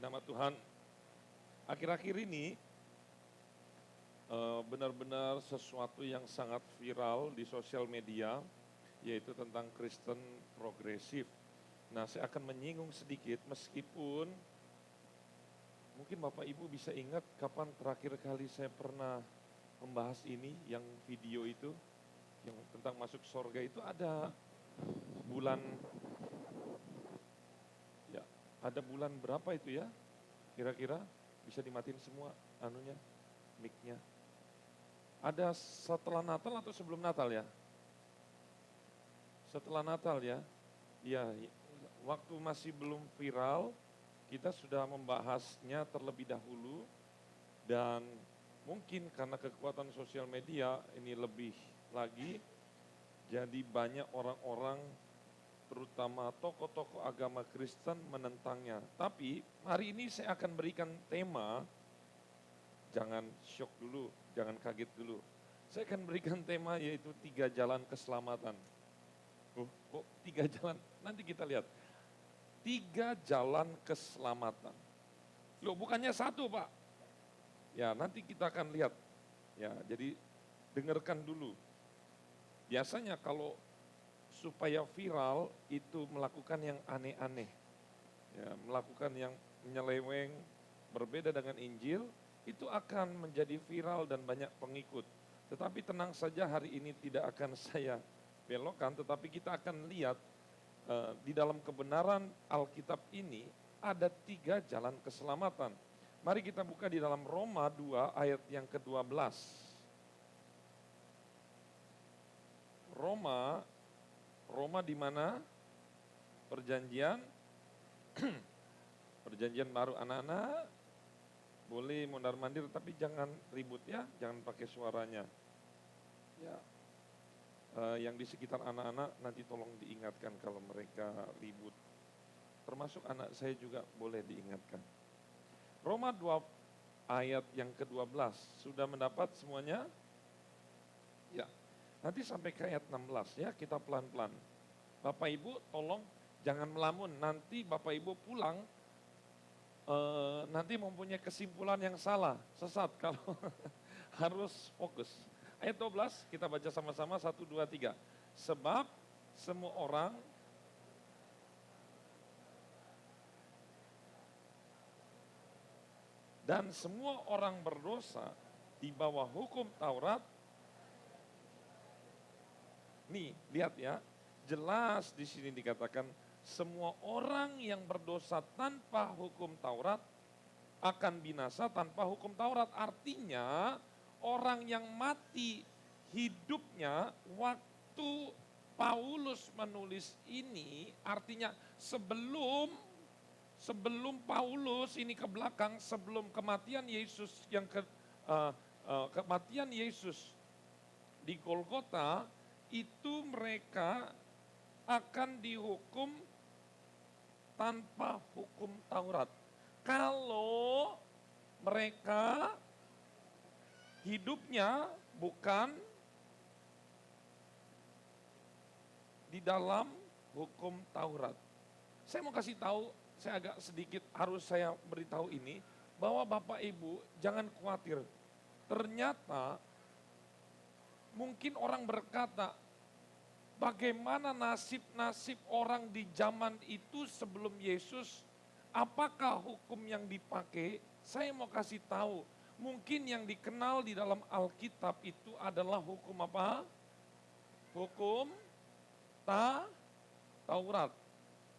nama Tuhan. Akhir-akhir ini benar-benar sesuatu yang sangat viral di sosial media, yaitu tentang Kristen progresif. Nah, saya akan menyinggung sedikit meskipun mungkin Bapak Ibu bisa ingat kapan terakhir kali saya pernah membahas ini, yang video itu, yang tentang masuk surga itu ada bulan, ya ada bulan berapa itu ya? Kira-kira bisa dimatiin semua anunya, mic-nya. Ada setelah Natal atau sebelum Natal ya? Setelah Natal ya. Ya, waktu masih belum viral, kita sudah membahasnya terlebih dahulu, dan mungkin karena kekuatan sosial media ini lebih lagi, jadi banyak orang-orang terutama tokoh-tokoh agama Kristen menentangnya. Tapi hari ini saya akan berikan tema, jangan shock dulu, jangan kaget dulu. Saya akan berikan tema yaitu 3 jalan keselamatan. Kok 3 jalan? Nanti kita lihat. 3 jalan keselamatan. Loh, bukannya 1 Pak. Ya, nanti kita akan lihat. Ya, jadi dengarkan dulu. Biasanya kalau supaya viral itu melakukan yang aneh-aneh, ya, melakukan yang menyeleweng, berbeda dengan Injil, itu akan menjadi viral dan banyak pengikut. Tetapi tenang saja, hari ini tidak akan saya belokkan, tetapi kita akan lihat di dalam kebenaran Alkitab ini ada 3 jalan keselamatan. Mari kita buka di dalam Roma 2 ayat yang ke-12. Roma di mana? Perjanjian Perjanjian baru. Anak-anak boleh mondar-mandir tapi jangan ribut ya, jangan pakai suaranya. Ya. Yang di sekitar anak-anak nanti tolong diingatkan kalau mereka ribut. Termasuk anak saya juga boleh diingatkan. Roma 2 ayat yang ke-12. Sudah mendapat semuanya? Ya. Nanti sampai ke ayat 16 ya, kita pelan-pelan. Bapak Ibu tolong jangan melamun, nanti Bapak Ibu pulang nanti mempunyai kesimpulan yang salah, sesat kalau harus fokus. Ayat 12 kita baca sama-sama, 1, 2, 3. Sebab semua orang dan semua orang berdosa di bawah hukum Taurat. Nih, lihat ya, jelas di sini dikatakan semua orang yang berdosa tanpa hukum Taurat akan binasa tanpa hukum Taurat. Artinya orang yang mati hidupnya waktu Paulus menulis ini, artinya sebelum Paulus ini ke belakang, sebelum kematian Yesus kematian Yesus di Golgota, itu mereka akan dihukum tanpa hukum Taurat. Kalau mereka hidupnya bukan di dalam hukum Taurat. Saya mau kasih tahu, saya agak sedikit harus saya beritahu ini, bahwa Bapak Ibu jangan khawatir. Ternyata mungkin orang berkata, bagaimana nasib-nasib orang di zaman itu sebelum Yesus? Apakah hukum yang dipakai? Saya mau kasih tahu, mungkin yang dikenal di dalam Alkitab itu adalah hukum apa? Hukum Taurat.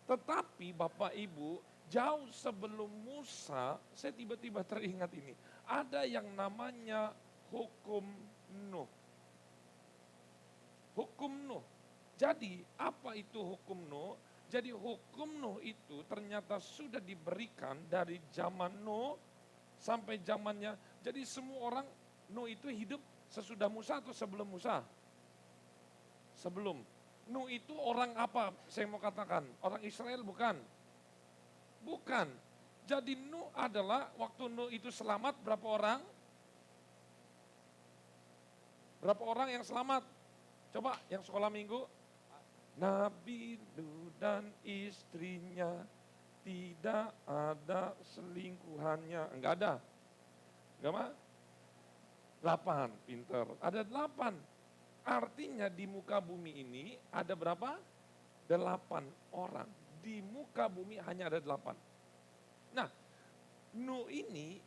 Tetapi Bapak Ibu, jauh sebelum Musa, saya tiba-tiba teringat ini, ada yang namanya hukum Nuh. Hukum Nuh. Jadi apa itu hukum Nuh? Jadi hukum Nuh itu ternyata sudah diberikan dari zaman Nuh sampai zamannya. Jadi semua orang, Nuh itu hidup sesudah Musa atau sebelum Musa? Sebelum. Nuh itu orang apa? Saya mau katakan, orang Israel bukan? Bukan. Jadi Nuh adalah, waktu Nuh itu selamat berapa orang? Berapa orang yang selamat? Coba yang sekolah minggu. Nabi Nuh dan istrinya tidak ada selingkuhannya. Enggak ada. Enggak mah? 8, pinter. Ada 8. Artinya di muka bumi ini ada berapa? 8 orang. Di muka bumi hanya ada 8. Nah, Nuh ini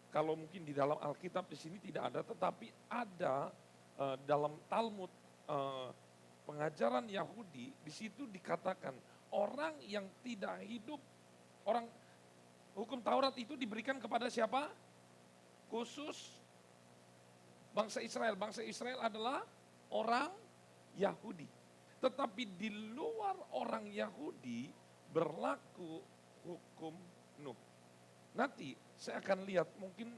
kalau mungkin di dalam Alkitab di sini tidak ada, tetapi ada dalam Talmud pengajaran Yahudi, di situ dikatakan orang yang tidak hidup, orang hukum Taurat itu diberikan kepada siapa? Khusus bangsa Israel. Bangsa Israel adalah orang Yahudi. Tetapi di luar orang Yahudi berlaku hukum Nuh. Nanti saya akan lihat, mungkin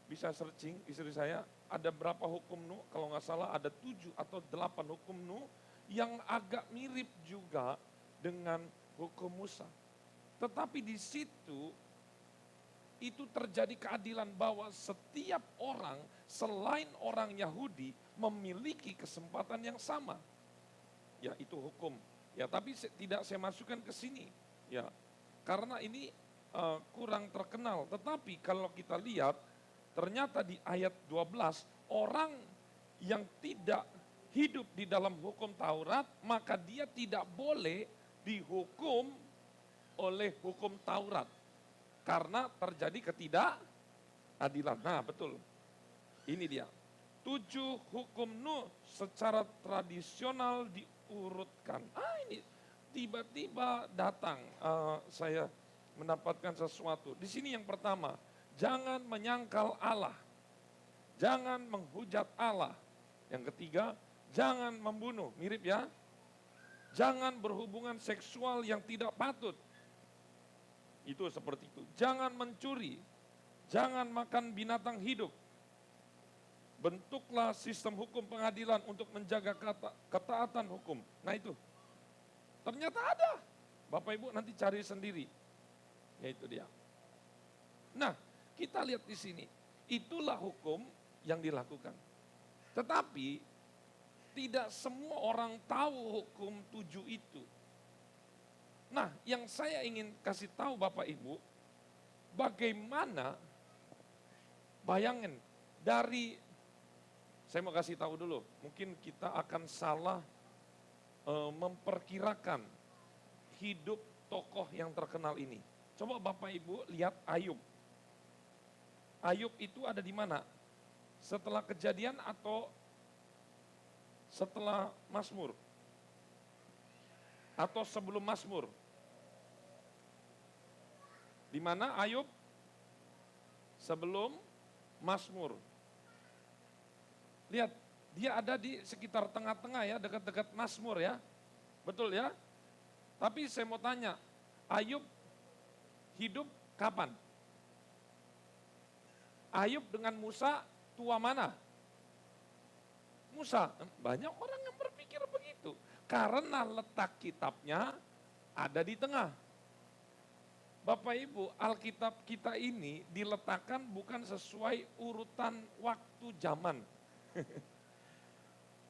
bisa searching istri saya, ada berapa hukum Nuh, kalau nggak salah ada 7 atau 8 hukum Nuh yang agak mirip juga dengan hukum Musa. Tetapi di situ itu terjadi keadilan bahwa setiap orang selain orang Yahudi memiliki kesempatan yang sama. Ya, itu hukum. Ya, tapi tidak saya masukkan ke sini. Ya, karena ini kurang terkenal. Tetapi kalau kita lihat, ternyata di ayat 12, orang yang tidak hidup di dalam hukum Taurat, maka dia tidak boleh dihukum oleh hukum Taurat. Karena terjadi ketidakadilan. Nah, betul. Ini dia. 7 hukum Nuh secara tradisional diurutkan. Ini tiba-tiba datang saya mendapatkan sesuatu. Di sini yang pertama, jangan menyangkal Allah. Jangan menghujat Allah. Yang ketiga, jangan membunuh. Mirip ya. Jangan berhubungan seksual yang tidak patut. Itu seperti itu. Jangan mencuri. Jangan makan binatang hidup. Bentuklah sistem hukum pengadilan untuk menjaga ketaatan hukum. Nah itu. Ternyata ada. Bapak Ibu nanti cari sendiri. Yaitu dia. Nah, kita lihat di sini. Itulah hukum yang dilakukan. Tetapi tidak semua orang tahu hukum 7 itu. Nah, yang saya ingin kasih tahu Bapak Ibu, bagaimana, bayangin dari, saya mau kasih tahu dulu, mungkin kita akan salah memperkirakan hidup tokoh yang terkenal ini. Coba Bapak Ibu lihat Ayub. Ayub itu ada di mana? Setelah Kejadian atau setelah Mazmur? Atau sebelum Mazmur? Di mana Ayub? Sebelum Mazmur. Lihat, dia ada di sekitar tengah-tengah ya, dekat-dekat Mazmur ya. Betul ya? Tapi saya mau tanya, Ayub hidup kapan? Ayub dengan Musa tua mana? Musa. Banyak orang yang berpikir begitu. Karena letak kitabnya ada di tengah. Bapak Ibu, Alkitab kita ini diletakkan bukan sesuai urutan waktu zaman.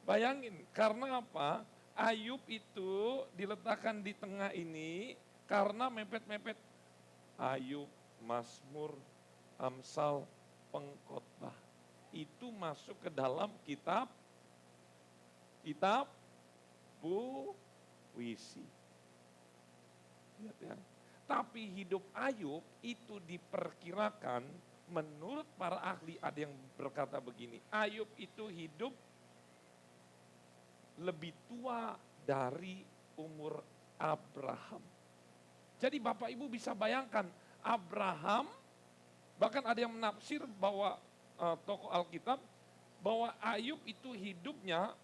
Bayangin, karena apa? Ayub itu diletakkan di tengah ini karena mepet-mepet Ayub, Mazmur, Amsal, Pengkhotbah. Itu masuk ke dalam kitab puisi. Lihat ya. Tapi hidup Ayub itu diperkirakan menurut para ahli, ada yang berkata begini, Ayub itu hidup lebih tua dari umur Abraham. Jadi Bapak Ibu bisa bayangkan, Abraham, bahkan ada yang menafsir bahwa tokoh Alkitab, bahwa Ayub itu hidupnya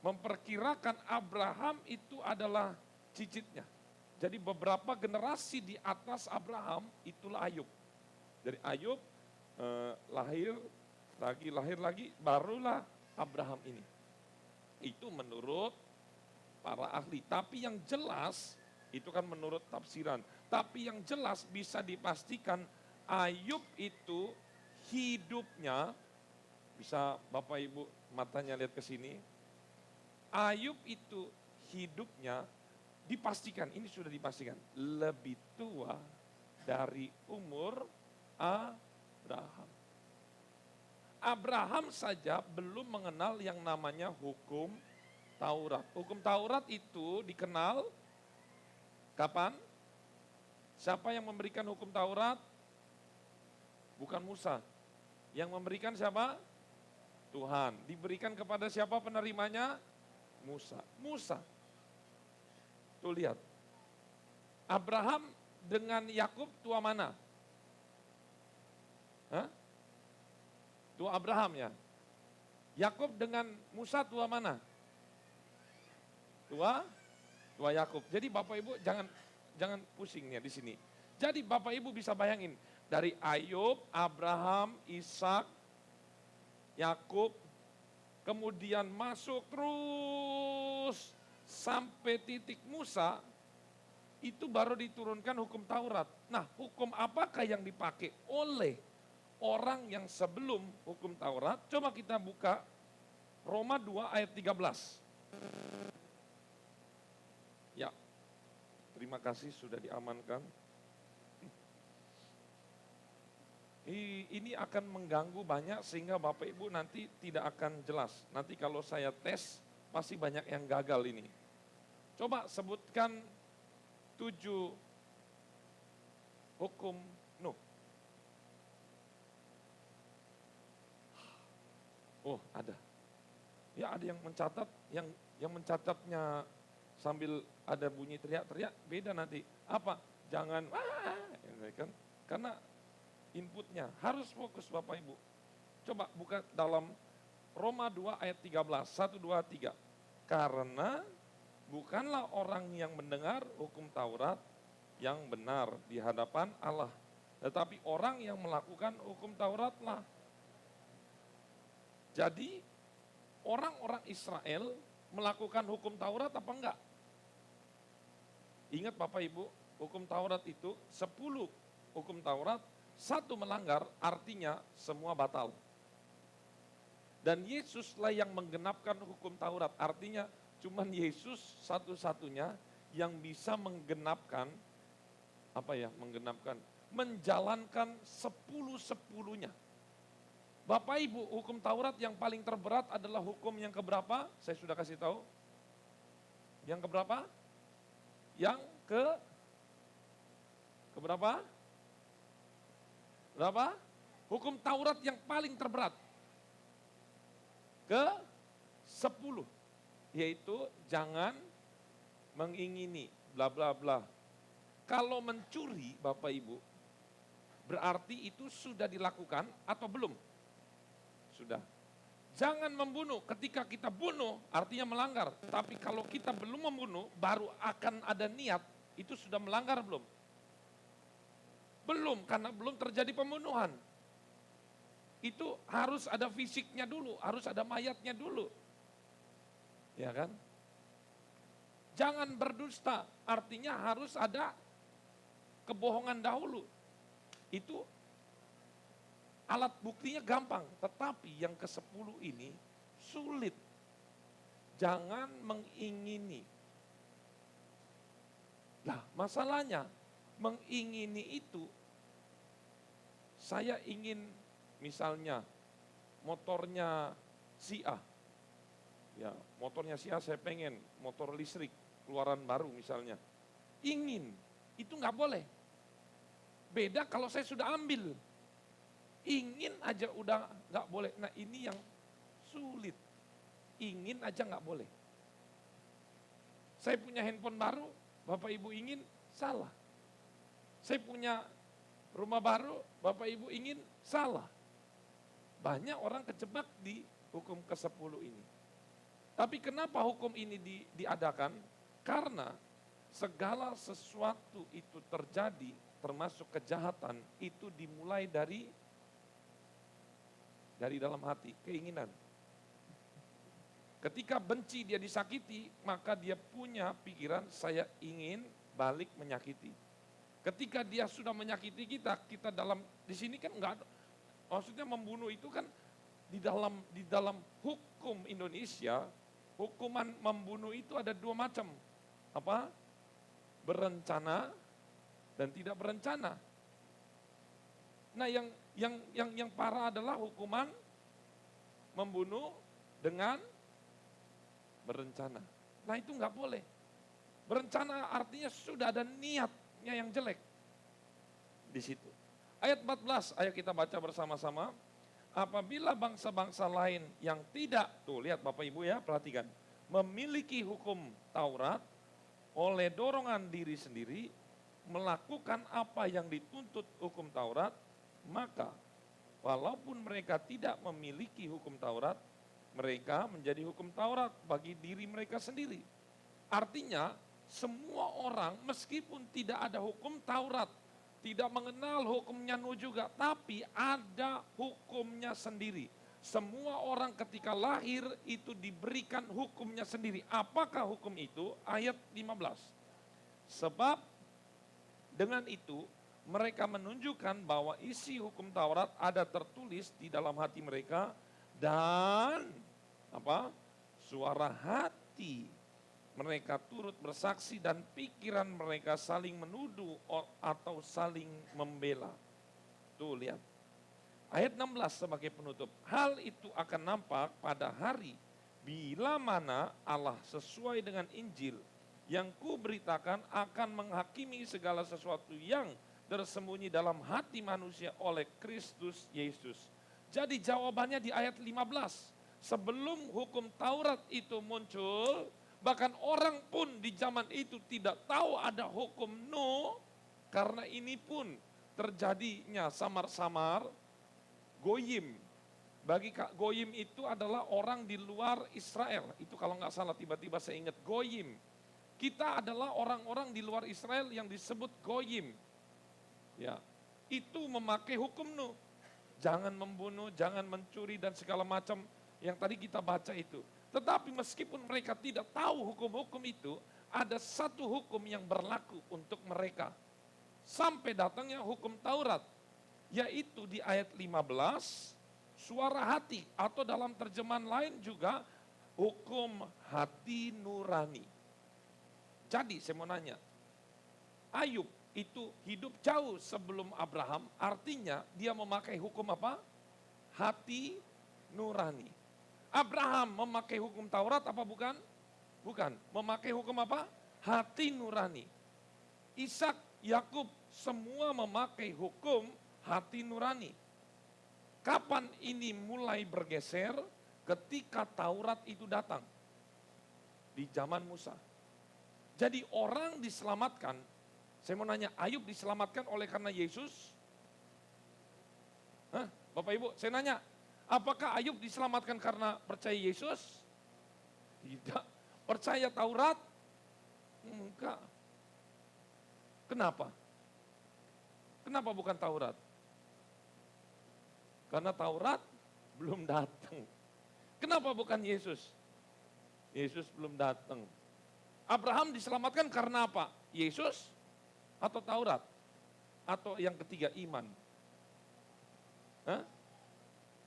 memperkirakan Abraham itu adalah cicitnya. Jadi beberapa generasi di atas Abraham itulah Ayub. Dari Ayub lahir lagi, barulah Abraham ini. Itu menurut para ahli. Tapi yang jelas, itu kan menurut tafsiran. Tapi yang jelas bisa dipastikan Ayub itu hidupnya, bisa Bapak Ibu matanya lihat ke sini. Ayub itu hidupnya dipastikan, ini sudah dipastikan, lebih tua dari umur Abraham. Abraham saja belum mengenal yang namanya hukum Taurat. Hukum Taurat itu dikenal kapan? Siapa yang memberikan hukum Taurat? Bukan Musa. Yang memberikan siapa? Tuhan. Diberikan kepada siapa penerimanya? Musa. Musa. Tuh lihat. Abraham dengan Yakub tua mana? Hah? Tua Abraham ya. Yakub dengan Musa tua mana? Tua Yakub. Jadi Bapak Ibu jangan pusingnya di sini. Jadi Bapak Ibu bisa bayangin dari Ayub, Abraham, Ishak, Yakub, kemudian masuk terus sampai titik Musa, itu baru diturunkan hukum Taurat. Nah, hukum apakah yang dipakai oleh orang yang sebelum hukum Taurat? Coba kita buka Roma 2 ayat 13. Ya, terima kasih sudah diamankan. Ini akan mengganggu banyak sehingga Bapak Ibu nanti tidak akan jelas. Nanti kalau saya tes, pasti banyak yang gagal ini. Coba sebutkan 7 hukum Nuh. Oh, ada. Ya, ada yang mencatat, yang mencatatnya sambil ada bunyi teriak-teriak, beda nanti. Apa? Jangan, kan? Karena inputnya harus fokus Bapak Ibu. Coba buka dalam Roma 2 ayat 13, 1, 2, 3. Karena bukanlah orang yang mendengar hukum Taurat yang benar di hadapan Allah, tetapi orang yang melakukan hukum Tauratlah. Jadi orang-orang Israel melakukan hukum Taurat apa enggak? Ingat Bapak Ibu, hukum Taurat itu 10 hukum Taurat, 1 melanggar artinya semua batal. Dan Yesuslah yang menggenapkan hukum Taurat, artinya cuman Yesus satu-satunya yang bisa menggenapkan, menjalankan 10-10-nya. Bapak Ibu, hukum Taurat yang paling terberat adalah hukum yang keberapa? Saya sudah kasih tahu. Yang keberapa? Yang keberapa? Berapa? Hukum Taurat yang paling terberat. Ke-10. Yaitu jangan mengingini, bla bla bla. Kalau mencuri, Bapak Ibu, berarti itu sudah dilakukan atau belum? Sudah. Jangan membunuh, ketika kita bunuh artinya melanggar. Tapi kalau kita belum membunuh, baru akan ada niat, itu sudah melanggar belum? Belum, karena belum terjadi pembunuhan. Itu harus ada fisiknya dulu, harus ada mayatnya dulu. Ya kan? Jangan berdusta, artinya harus ada kebohongan dahulu. Itu alat buktinya gampang, tetapi yang ke-10 ini sulit. Jangan mengingini. Nah, masalahnya mengingini itu, saya ingin misalnya motornya si A. Ya, motornya si A saya pengen, motor listrik, keluaran baru misalnya. Ingin, itu nggak boleh. Beda kalau saya sudah ambil. Ingin aja udah nggak boleh. Nah, ini yang sulit. Ingin aja nggak boleh. Saya punya handphone baru, Bapak Ibu ingin, salah. Saya punya rumah baru, Bapak Ibu ingin, salah. Banyak orang kejebak di hukum ke-10 ini. Tapi kenapa hukum ini diadakan? Karena segala sesuatu itu terjadi, termasuk kejahatan, itu dimulai dari dalam hati, keinginan. Ketika benci dia disakiti, maka dia punya pikiran, saya ingin balik menyakiti. Ketika dia sudah menyakiti kita dalam, di sini kan enggak, maksudnya membunuh itu kan di dalam hukum Indonesia, hukuman membunuh itu ada 2 macam. Apa? berencana dan tidak berencana. Nah, yang parah adalah hukuman membunuh dengan berencana. Nah, itu nggak boleh. Berencana artinya sudah ada niatnya yang jelek di situ. Ayat 14, ayo kita baca bersama-sama. Apabila bangsa-bangsa lain yang tidak, tuh lihat Bapak Ibu ya, perhatikan. Memiliki hukum Taurat oleh dorongan diri sendiri, melakukan apa yang dituntut hukum Taurat, maka walaupun mereka tidak memiliki hukum Taurat, mereka menjadi hukum Taurat bagi diri mereka sendiri. Artinya, semua orang meskipun tidak ada hukum Taurat, tidak mengenal hukumnya Nuh juga, tapi ada hukumnya sendiri. Semua orang ketika lahir itu diberikan hukumnya sendiri. Apakah hukum itu? Ayat 15. Sebab dengan itu mereka menunjukkan bahwa isi hukum Taurat ada tertulis di dalam hati mereka dan suara hati mereka turut bersaksi dan pikiran mereka saling menuduh atau saling membela. Tuh lihat. Ayat 16 sebagai penutup. Hal itu akan nampak pada hari bila mana Allah sesuai dengan Injil yang kuberitakan akan menghakimi segala sesuatu yang tersembunyi dalam hati manusia oleh Kristus Yesus. Jadi jawabannya di ayat 15. Sebelum hukum Taurat itu muncul, bahkan orang pun di zaman itu tidak tahu ada hukum Nuh, karena ini pun terjadinya samar-samar goyim. Bagi goyim itu adalah orang di luar Israel. Itu kalau nggak salah tiba-tiba saya ingat goyim. Kita adalah orang-orang di luar Israel yang disebut goyim. Ya, itu memakai hukum Nuh. Jangan membunuh, jangan mencuri dan segala macam yang tadi kita baca itu. Tetapi meskipun mereka tidak tahu hukum-hukum itu, ada satu hukum yang berlaku untuk mereka. Sampai datangnya hukum Taurat, yaitu di ayat 15, suara hati atau dalam terjemahan lain juga hukum hati nurani. Jadi saya mau nanya, Ayub itu hidup jauh sebelum Abraham, artinya dia memakai hukum apa? Hati nurani. Abraham memakai hukum Taurat apa bukan? Bukan. Memakai hukum apa? Hati nurani. Ishak, Yakub semua memakai hukum hati nurani. Kapan ini mulai bergeser? Ketika Taurat itu datang. Di zaman Musa. Jadi orang diselamatkan. Saya mau nanya, Ayub diselamatkan oleh karena Yesus? Hah? Bapak Ibu, saya nanya, apakah Ayub diselamatkan karena percaya Yesus? Tidak. Percaya Taurat? Enggak. Kenapa? Kenapa bukan Taurat? Karena Taurat belum datang. Kenapa bukan Yesus? Yesus belum datang. Abraham diselamatkan karena apa? Yesus atau Taurat? Atau yang ketiga iman? Hah?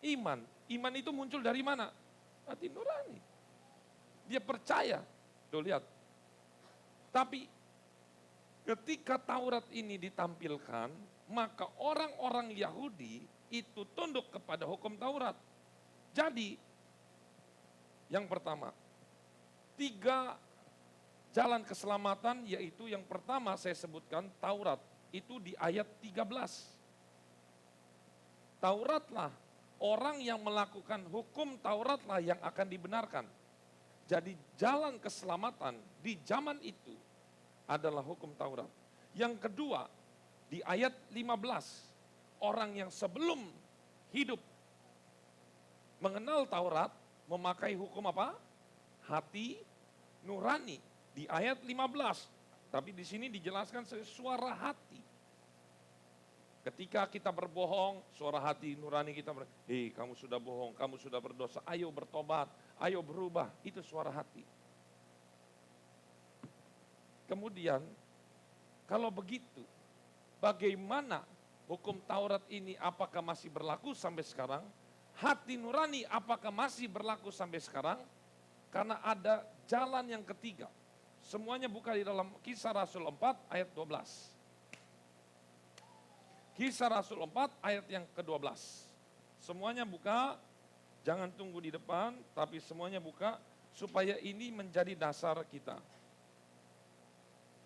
Iman. Iman itu muncul dari mana? Hati nurani. Dia percaya. Tuh lihat. Tapi ketika Taurat ini ditampilkan, maka orang-orang Yahudi itu tunduk kepada hukum Taurat. Jadi, yang pertama, 3 jalan keselamatan, yaitu yang pertama saya sebutkan Taurat. Itu di ayat 13. Tauratlah, orang yang melakukan hukum Tauratlah yang akan dibenarkan. Jadi jalan keselamatan di zaman itu adalah hukum Taurat. Yang kedua, di ayat 15, orang yang sebelum hidup mengenal Taurat memakai hukum apa? Hati nurani. Di ayat 15, tapi di sini dijelaskan suara hati. Ketika kita berbohong, suara hati nurani kita hei kamu sudah bohong, kamu sudah berdosa, ayo bertobat, ayo berubah, itu suara hati. Kemudian, kalau begitu, bagaimana hukum Taurat ini apakah masih berlaku sampai sekarang? Hati nurani apakah masih berlaku sampai sekarang? Karena ada jalan yang ketiga. Semuanya buka di dalam Kisah Rasul 4 ayat 12. Kisah Rasul 4 ayat yang ke-12. Semuanya buka, jangan tunggu di depan, tapi semuanya buka supaya ini menjadi dasar kita.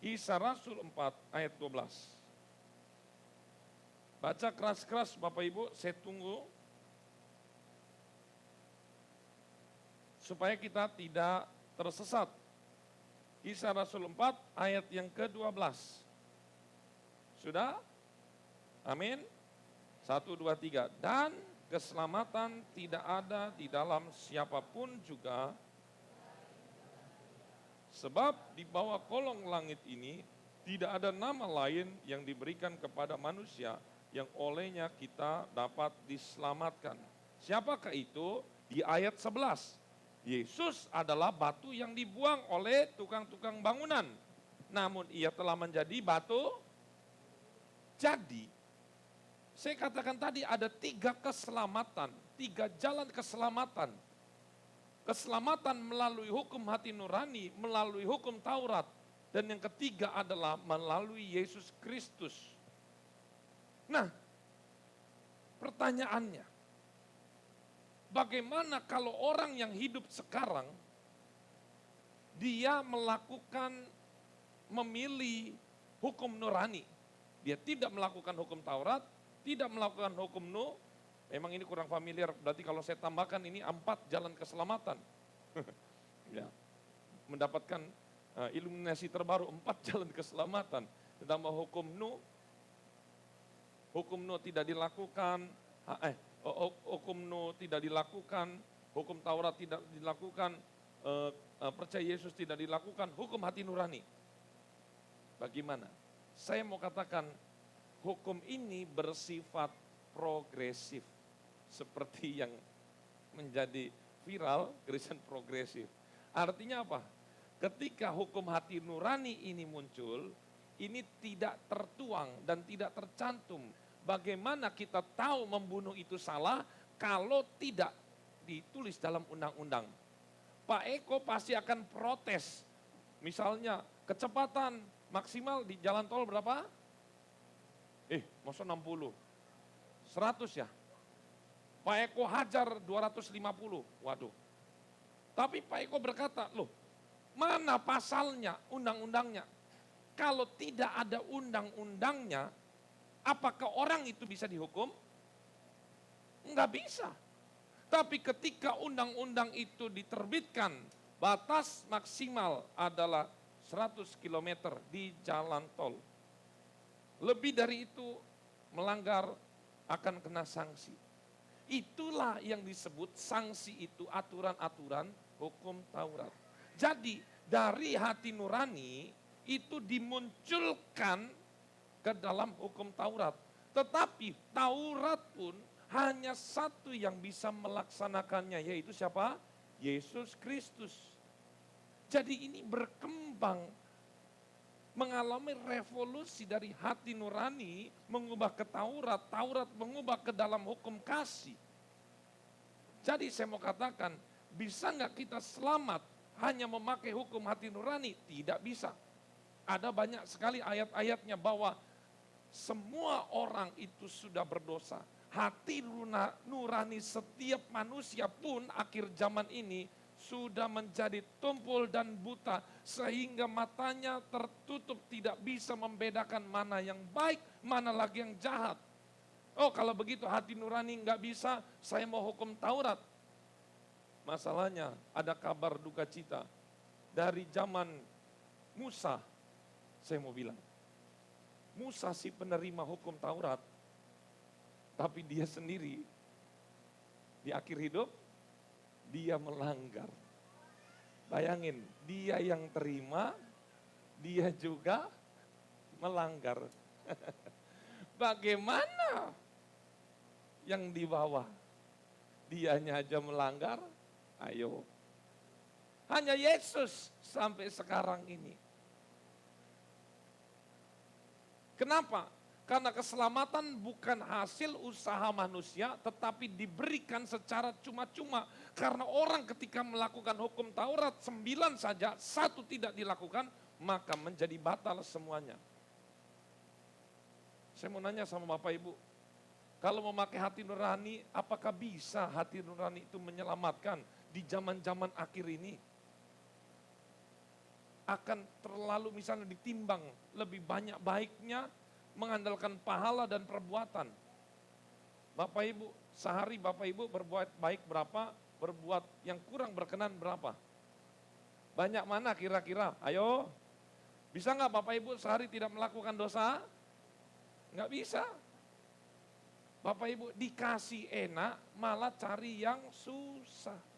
Kisah Rasul 4 ayat 12. Baca keras-keras Bapak Ibu, saya tunggu. Supaya kita tidak tersesat. Kisah Rasul 4 ayat yang ke-12. Sudah? Amin. 1, 2, 3. Dan keselamatan tidak ada di dalam siapapun juga. Sebab di bawah kolong langit ini tidak ada nama lain yang diberikan kepada manusia yang olehnya kita dapat diselamatkan. Siapakah itu? Di ayat 11. Yesus adalah batu yang dibuang oleh tukang-tukang bangunan. Namun ia telah menjadi batu. Jadi, saya katakan tadi ada 3 keselamatan, 3 jalan keselamatan. Keselamatan melalui hukum hati nurani, melalui hukum Taurat. Dan yang ketiga adalah melalui Yesus Kristus. Nah, pertanyaannya, bagaimana kalau orang yang hidup sekarang, dia memilih hukum nurani. Dia tidak melakukan hukum Taurat, tidak melakukan hukum Nuh. Memang ini kurang familiar, berarti kalau saya tambahkan ini 4 jalan keselamatan. Ya, mendapatkan iluminasi terbaru, 4 jalan keselamatan. Ditambah hukum Nuh tidak dilakukan, hukum Nuh tidak dilakukan, hukum Taurat tidak dilakukan, percaya Yesus tidak dilakukan, hukum hati nurani. Bagaimana? Saya mau katakan, hukum ini bersifat progresif. Seperti yang menjadi viral, Kristen progresif. Artinya apa? Ketika hukum hati nurani ini muncul, ini tidak tertuang dan tidak tercantum. Bagaimana kita tahu membunuh itu salah kalau tidak ditulis dalam undang-undang? Pak Eko pasti akan protes. Misalnya kecepatan maksimal di jalan tol berapa? Masa 60? 100 ya? Pak Eko hajar 250, waduh. Tapi Pak Eko berkata, loh mana pasalnya, undang-undangnya? Kalau tidak ada undang-undangnya, apakah orang itu bisa dihukum? Enggak bisa. Tapi ketika undang-undang itu diterbitkan, batas maksimal adalah 100 km di jalan tol. Lebih dari itu melanggar akan kena sanksi. Itulah yang disebut sanksi itu aturan-aturan hukum Taurat. Jadi dari hati nurani itu dimunculkan ke dalam hukum Taurat. Tetapi Taurat pun hanya satu yang bisa melaksanakannya, yaitu siapa? Yesus Kristus. Jadi ini berkembang, mengalami revolusi dari hati nurani, mengubah ke Taurat, Taurat mengubah ke dalam hukum kasih. Jadi saya mau katakan, bisa nggak kita selamat hanya memakai hukum hati nurani? Tidak bisa. Ada banyak sekali ayat-ayatnya bahwa semua orang itu sudah berdosa. Hati nurani setiap manusia pun akhir zaman ini sudah menjadi tumpul dan buta sehingga matanya tertutup, tidak bisa membedakan mana yang baik, mana lagi yang jahat. Oh kalau begitu hati nurani nggak bisa, saya mau hukum Taurat. Masalahnya ada kabar duka cita dari zaman Musa. Saya mau bilang, Musa si penerima hukum Taurat, tapi dia sendiri di akhir hidup dia melanggar. Bayangin, dia yang terima, dia juga melanggar. Bagaimana yang di bawah? Dianya aja melanggar, ayo. Hanya Yesus sampai sekarang ini. Kenapa? Karena keselamatan bukan hasil usaha manusia, tetapi diberikan secara cuma-cuma. Karena orang ketika melakukan hukum Taurat 9 saja, 1 tidak dilakukan, maka menjadi batal semuanya. Saya mau nanya sama Bapak Ibu, kalau memakai hati nurani, apakah bisa hati nurani itu menyelamatkan di zaman-zaman akhir ini? Akan terlalu misalnya ditimbang lebih banyak baiknya mengandalkan pahala dan perbuatan. Bapak Ibu, sehari Bapak Ibu berbuat baik berapa, berbuat yang kurang berkenan berapa? Banyak mana kira-kira? Ayo, bisa nggak Bapak Ibu sehari tidak melakukan dosa? Nggak bisa. Bapak Ibu dikasih enak, malah cari yang susah.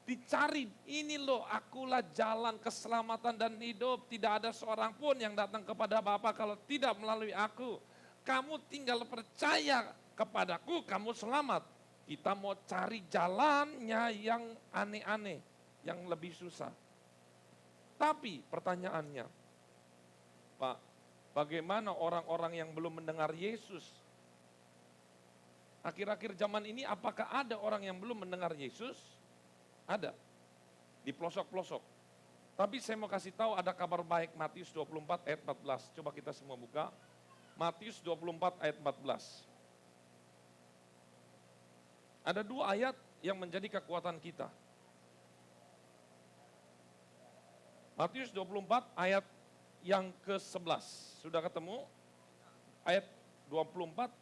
Dicari, ini loh akulah jalan keselamatan dan hidup. Tidak ada seorang pun yang datang kepada Bapa kalau tidak melalui aku. Kamu tinggal percaya kepadaku, kamu selamat. Kita mau cari jalannya yang aneh-aneh, yang lebih susah. Tapi pertanyaannya, Pak, bagaimana orang-orang yang belum mendengar Yesus? Akhir-akhir zaman ini apakah ada orang yang belum mendengar Yesus? Ada, di pelosok-pelosok. Tapi saya mau kasih tahu ada kabar baik Matius 24 ayat 14. Coba kita semua buka. Matius 24 ayat 14. Ada 2 ayat yang menjadi kekuatan kita. Matius 24 ayat yang ke-11. Sudah ketemu? Ayat 24,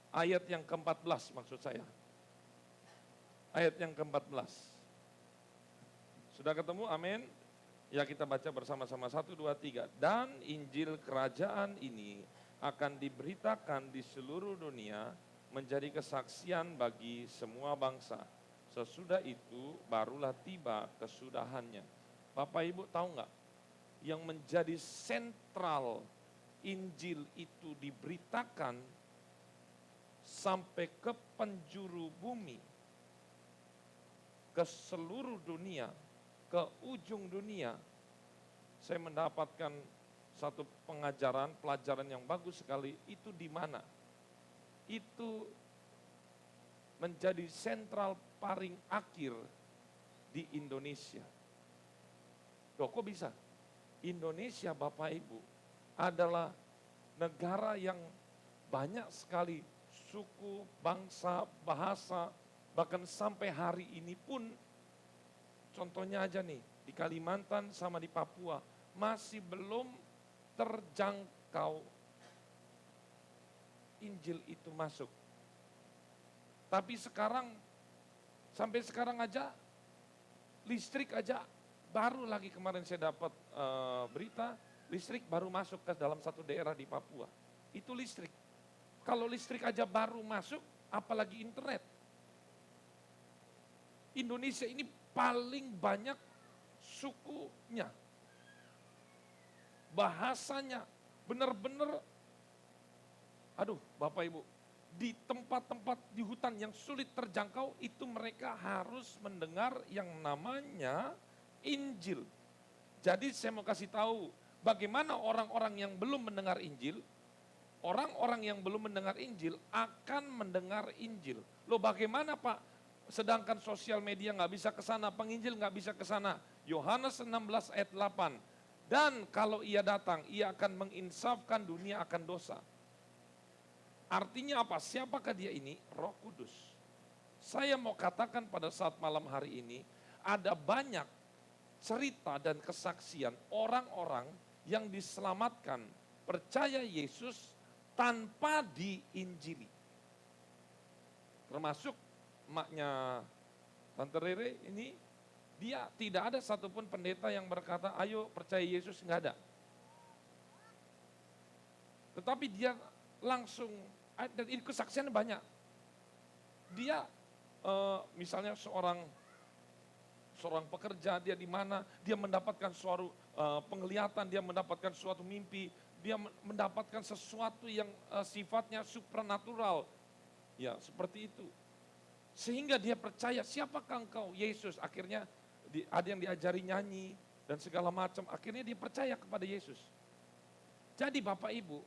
ayat yang ke-14 maksud saya. Ayat yang ke-14. Sudah ketemu? Amin. Ya kita baca bersama-sama 1, 2, 3. Dan Injil kerajaan ini akan diberitakan di seluruh dunia menjadi kesaksian bagi semua bangsa. Sesudah itu barulah tiba kesudahannya. Bapak Ibu tahu nggak? Yang menjadi sentral Injil itu diberitakan sampai ke penjuru bumi, ke seluruh dunia, ke ujung dunia. Saya mendapatkan satu pelajaran yang bagus sekali. Itu di mana? Itu menjadi sentral paling akhir di Indonesia. Loh kok bisa? Indonesia Bapak Ibu adalah negara yang banyak sekali suku, bangsa, bahasa, bahkan sampai hari ini pun. Contohnya aja nih, di Kalimantan sama di Papua masih belum terjangkau Injil itu masuk. Tapi sekarang, sampai sekarang aja, listrik aja, baru lagi kemarin saya dapat berita, listrik baru masuk ke dalam satu daerah di Papua. Itu listrik. Kalau listrik aja baru masuk, apalagi internet. Indonesia ini paling banyak sukunya, bahasanya, benar-benar, aduh Bapak Ibu, di tempat-tempat di hutan yang sulit terjangkau, itu mereka harus mendengar yang namanya Injil. Jadi saya mau kasih tahu, bagaimana orang-orang yang belum mendengar Injil, orang-orang yang belum mendengar Injil akan mendengar Injil. Loh bagaimana Pak? Sedangkan sosial media nggak bisa ke sana, penginjil nggak bisa ke sana. Yohanes 16 ayat 8. Dan kalau ia datang, ia akan menginsafkan dunia akan dosa. Artinya apa? Siapakah dia ini? Roh Kudus. Saya mau katakan pada saat malam hari ini, ada banyak cerita dan kesaksian orang-orang yang diselamatkan, percaya Yesus tanpa diinjili. Termasuk maknya Tante Rere ini, dia tidak ada satupun pendeta yang berkata, ayo percaya Yesus, nggak ada. Tetapi dia langsung, dan ini kesaksiannya banyak. Dia misalnya seorang pekerja, dia di mana, dia mendapatkan suatu penglihatan, dia mendapatkan suatu mimpi, dia mendapatkan sesuatu yang sifatnya supranatural. Ya, seperti itu. Sehingga dia percaya, siapakah engkau? Yesus. Akhirnya ada yang diajari nyanyi dan segala macam. Akhirnya dia percaya kepada Yesus. Jadi Bapak Ibu,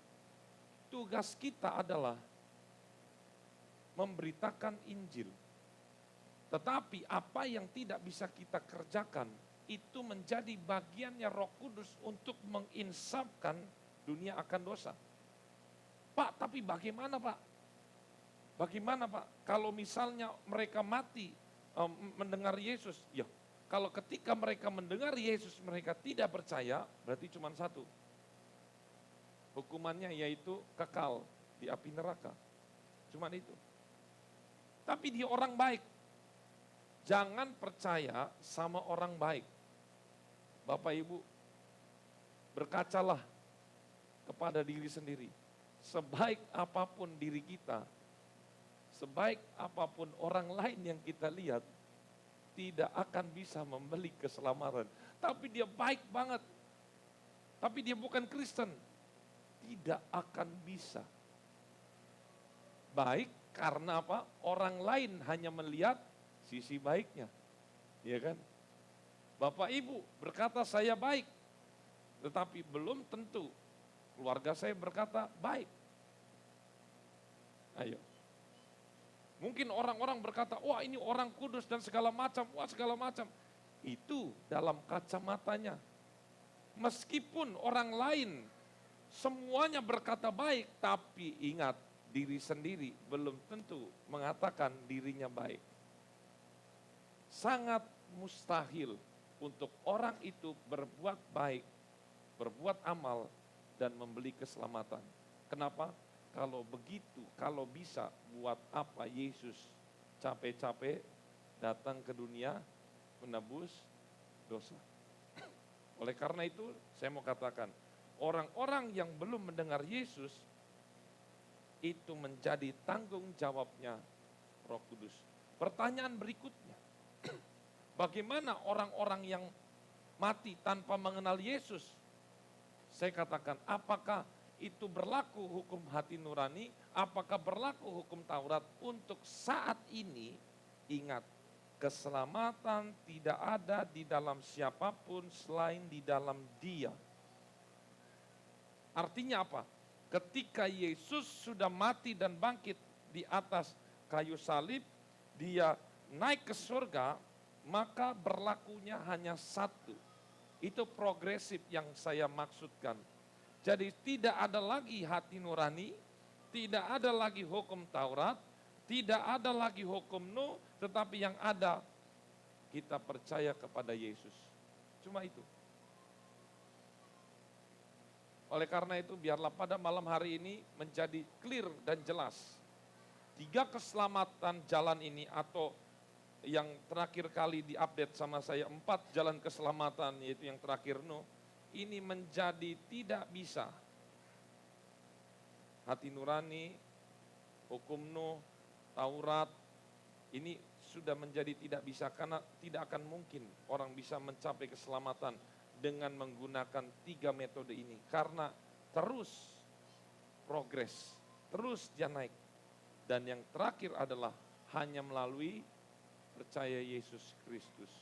tugas kita adalah memberitakan Injil. Tetapi apa yang tidak bisa kita kerjakan, itu menjadi bagiannya Roh Kudus untuk menginsafkan dunia akan dosa. Pak, tapi bagaimana Pak? Bagaimana Pak? Kalau misalnya mereka mati mendengar Yesus, ya kalau ketika mereka mendengar Yesus mereka tidak percaya, berarti cuma satu. Hukumannya yaitu kekal di api neraka. Cuman itu. Tapi dia orang baik. Jangan percaya sama orang baik. Bapak Ibu, berkacalah kepada diri sendiri. Sebaik apapun diri kita, sebaik apapun orang lain yang kita lihat, tidak akan bisa membeli keselamatan. Tapi dia baik banget. Tapi dia bukan Kristen. Tidak akan bisa. Baik karena apa? Orang lain hanya melihat sisi baiknya. Ya kan? Bapak Ibu berkata saya baik. Tetapi belum tentu keluarga saya berkata baik. Ayo. Mungkin orang-orang berkata, wah ini orang kudus dan segala macam, wah segala macam. Itu dalam kacamatanya. Meskipun orang lain semuanya berkata baik, tapi ingat diri sendiri belum tentu mengatakan dirinya baik. Sangat mustahil untuk orang itu berbuat baik, berbuat amal, dan membeli keselamatan. Kenapa? Kalau begitu, kalau bisa, buat apa Yesus capek-capek datang ke dunia menebus dosa? Oleh karena itu, saya mau katakan, orang-orang yang belum mendengar Yesus, itu menjadi tanggung jawabnya Roh Kudus. Pertanyaan berikutnya, bagaimana orang-orang yang mati tanpa mengenal Yesus? Saya katakan, apakah itu berlaku hukum hati nurani? Apakah berlaku hukum Taurat? Untuk saat ini, ingat, keselamatan tidak ada di dalam siapapun selain di dalam Dia. Artinya apa? Ketika Yesus sudah mati dan bangkit di atas kayu salib, Dia naik ke surga, maka berlakunya hanya satu. Itu progresif yang saya maksudkan. Jadi tidak ada lagi hati nurani, tidak ada lagi hukum Taurat, tidak ada lagi hukum Nuh, tetapi yang ada kita percaya kepada Yesus. Cuma itu. Oleh karena itu biarlah pada malam hari ini menjadi clear dan jelas. 3 keselamatan jalan ini atau yang terakhir kali diupdate sama saya 4 jalan keselamatan yaitu yang terakhir Nuh. Ini menjadi tidak bisa. Hati nurani, hukum Nuh, Taurat, ini sudah menjadi tidak bisa karena tidak akan mungkin orang bisa mencapai keselamatan dengan menggunakan 3 metode ini. Karena terus progres, terus dia naik. Dan yang terakhir adalah hanya melalui percaya Yesus Kristus.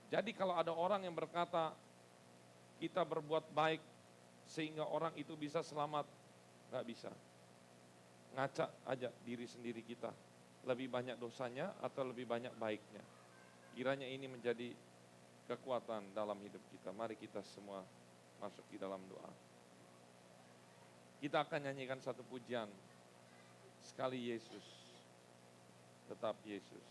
Jadi kalau ada orang yang berkata, kita berbuat baik sehingga orang itu bisa selamat, nggak bisa. Ngaca aja diri sendiri kita, lebih banyak dosanya atau lebih banyak baiknya. Kiranya ini menjadi kekuatan dalam hidup kita. Mari kita semua masuk di dalam doa. Kita akan nyanyikan satu pujian. Sekali Yesus, tetap Yesus.